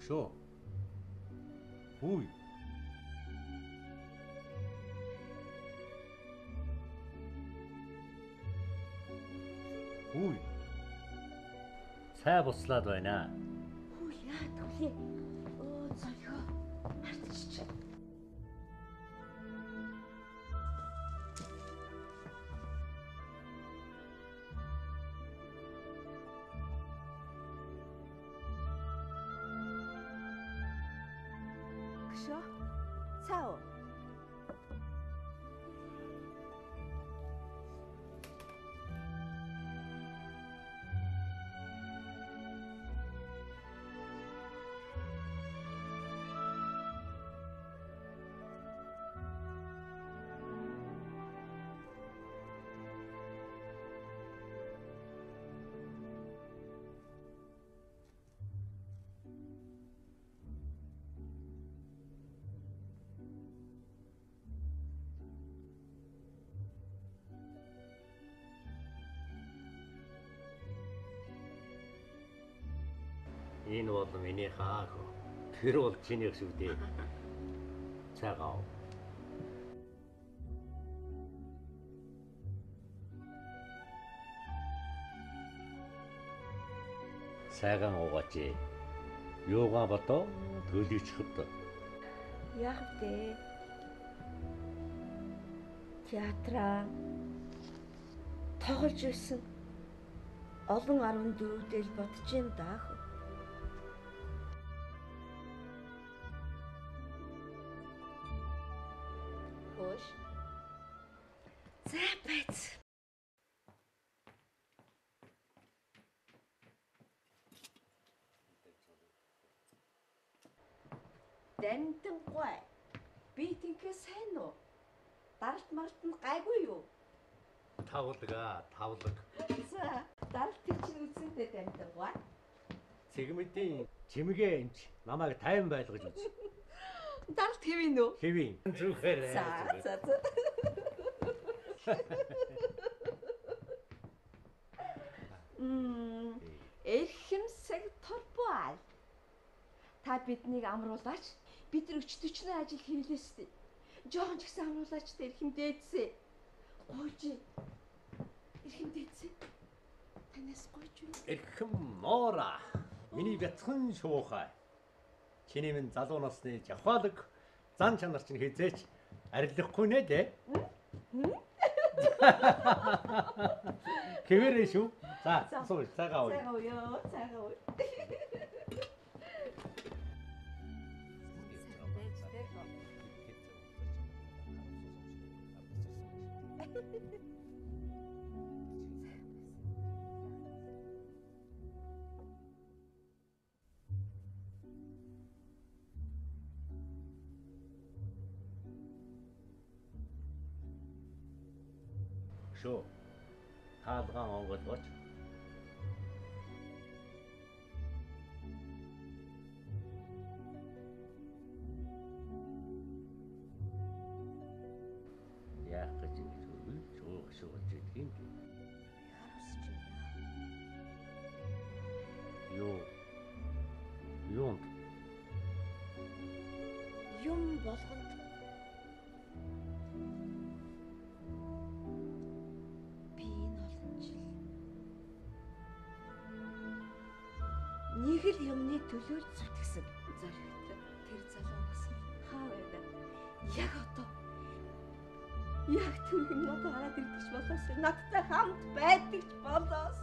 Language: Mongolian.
Шүү. Хүй. Хүй. Цай буслаад байна. Хүү яа түлээ. Оо золио. Мартчих. Гшо. Цао. Энэ бол миний хааг. Тэр бол чиний шүү дээ. Цагаав. Сайхан уугаач. Юугаа бодоо төлөвчөхөд. Яах вэ? Театраа тоглож ирсэн. Олон 14-дэл бодож юм даах. Хош. За байц. Дэнтэн гой. Би тинхээ сайн уу? Даралт мартанд гайгүй юу? Тавлаг. За, даралт чинь үзсэнтэй дэнтэн гой. Цэгмэдийн чимгээ эмч намайг тайван байлгаж үз. Даралт хэвэн үү? Хэвэн. Зүгхээр. За. Эрхэмсэг торбуал. Та биднийг амруулаач. Бид нар өчтөчнөө ажил хийлээстэй. Жохон ч гэсэн амруулаач та эрхэмдээдсэ. Гойж. Эрхэмдээдсэ. Танаас гойж юу? Эрхэм моора. Миний бяцхан шуухай. Чиний минь залуу насны жавхаалаг зан чанар чинь хизээч арилахгүй нэ дээ. Хэвэрээ шүү. За, сууж цагаав. Цагаав ёо, цагаав. Шүү. Хаалгаан онгойлгооч. Яах гэж юм шуугаж идэх юм. Юм болгонд би энэ олон жил нэг л юмны төлөө зүтгэсэн зоригтой тэр залуунаас хаа байна? Яг одоо яг тэр юм надад хараад ирдэгч болоос надтай хамт байдагч болоос